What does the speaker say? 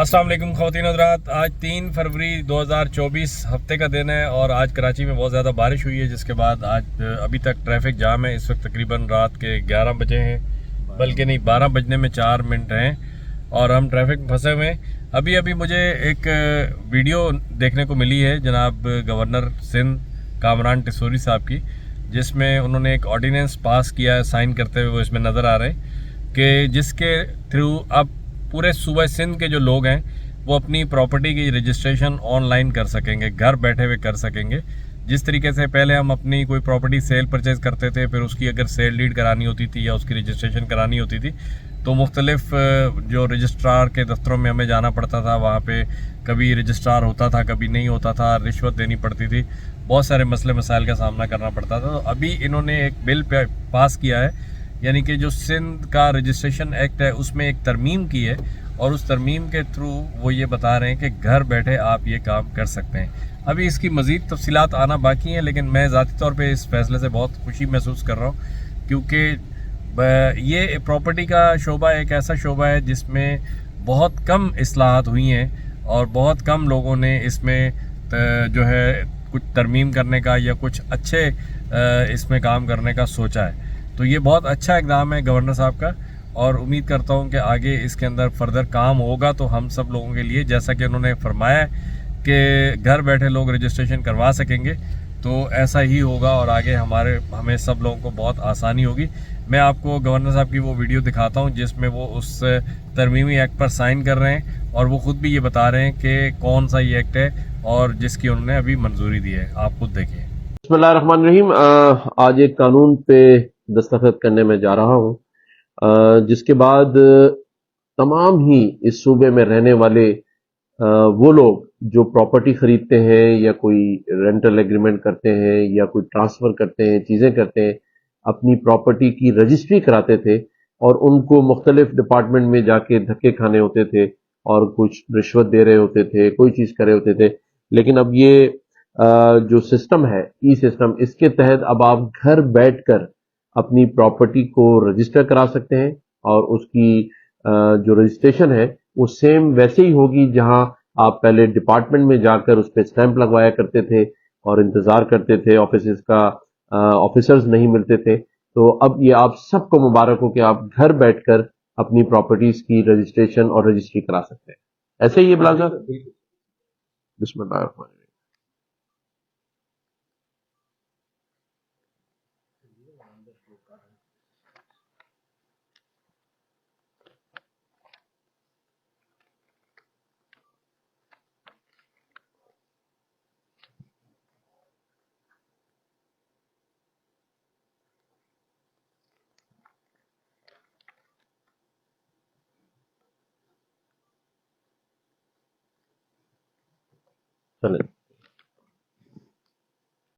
السلام علیکم خواتین حضرات، آج 3 فروری 2024 ہفتے کا دن ہے اور آج کراچی میں بہت زیادہ بارش ہوئی ہے، جس کے بعد آج ابھی تک ٹریفک جام ہے۔ اس وقت تقریباً رات کے 11 بجے ہیں، بلکہ نہیں 12 بجنے میں 4 منٹ ہیں اور ہم ٹریفک میں پھنسے ہوئے ہیں۔ ابھی مجھے ایک ویڈیو دیکھنے کو ملی ہے جناب گورنر سندھ کامران ٹیسوری صاحب کی، جس میں انہوں نے ایک آرڈیننس پاس کیا ہے، سائن کرتے ہوئے وہ اس میں نظر آ رہے ہیں کہ جس کے تھرو اب پورے صوبہ سندھ کے جو لوگ ہیں وہ اپنی پراپرٹی کی رجسٹریشن آن لائن کر سکیں گے، گھر بیٹھے ہوئے کر سکیں گے۔ جس طریقے سے پہلے ہم اپنی کوئی پراپرٹی سیل پرچیز کرتے تھے، پھر اس کی اگر سیل ڈیڈ کرانی ہوتی تھی یا اس کی رجسٹریشن کرانی ہوتی تھی تو مختلف جو رجسٹرار کے دفتروں میں ہمیں جانا پڑتا تھا، وہاں پہ کبھی رجسٹرار ہوتا تھا کبھی نہیں ہوتا تھا، رشوت دینی پڑتی تھی، بہت سارے مسئلے مسائل کا سامنا کرنا پڑتا تھا۔ تو ابھی انہوں نے ایک بل پاس کیا ہے، یعنی کہ جو سندھ کا رجسٹریشن ایکٹ ہے اس میں ایک ترمیم کی ہے، اور اس ترمیم کے تھرو وہ یہ بتا رہے ہیں کہ گھر بیٹھے آپ یہ کام کر سکتے ہیں۔ ابھی اس کی مزید تفصیلات آنا باقی ہیں، لیکن میں ذاتی طور پہ اس فیصلے سے بہت خوشی محسوس کر رہا ہوں، کیونکہ یہ پراپرٹی کا شعبہ ایک ایسا شعبہ ہے جس میں بہت کم اصلاحات ہوئی ہیں اور بہت کم لوگوں نے اس میں جو ہے کچھ ترمیم کرنے کا یا کچھ اچھے اس میں کام کرنے کا سوچا ہے۔ تو یہ بہت اچھا اقدام ہے گورنر صاحب کا، اور امید کرتا ہوں کہ آگے اس کے اندر فردر کام ہوگا تو ہم سب لوگوں کے لیے، جیسا کہ انہوں نے فرمایا کہ گھر بیٹھے لوگ رجسٹریشن کروا سکیں گے، تو ایسا ہی ہوگا اور آگے ہمیں سب لوگوں کو بہت آسانی ہوگی۔ میں آپ کو گورنر صاحب کی وہ ویڈیو دکھاتا ہوں جس میں وہ اس ترمیمی ایکٹ پر سائن کر رہے ہیں، اور وہ خود بھی یہ بتا رہے ہیں کہ کون سا یہ ایکٹ ہے اور جس کی انہوں نے ابھی منظوری دی ہے۔ آپ خود دیکھیں۔ بسم اللہ الرحمن الرحیم۔ آج ایک قانون پہ دستخط کرنے میں جا رہا ہوں، جس کے بعد تمام ہی اس صوبے میں رہنے والے وہ لوگ جو پراپرٹی خریدتے ہیں یا کوئی رینٹل ایگریمنٹ کرتے ہیں یا کوئی ٹرانسفر کرتے ہیں، چیزیں کرتے ہیں، اپنی پراپرٹی کی رجسٹری کراتے تھے اور ان کو مختلف ڈپارٹمنٹ میں جا کے دھکے کھانے ہوتے تھے اور کچھ رشوت دے رہے ہوتے تھے، کوئی چیز کرے ہوتے تھے، لیکن اب یہ جو سسٹم ہے، ای سسٹم، اس کے تحت اب آپ گھر بیٹھ کر اپنی پراپرٹی کو رجسٹر کرا سکتے ہیں، اور اس کی جو رجسٹریشن ہے وہ سیم ویسے ہی ہوگی جہاں آپ پہلے ڈپارٹمنٹ میں جا کر اس پہ اسٹیمپ لگوایا کرتے تھے اور انتظار کرتے تھے، آفیسز کا آفیسرز نہیں ملتے تھے۔ تو اب یہ آپ سب کو مبارک ہو کہ آپ گھر بیٹھ کر اپنی پراپرٹیز کی رجسٹریشن اور رجسٹری کرا سکتے ہیں۔ ایسے ہی یہ بلال صاحب؟ بسم اللہ الرحمن الرحیم۔ چلیں۔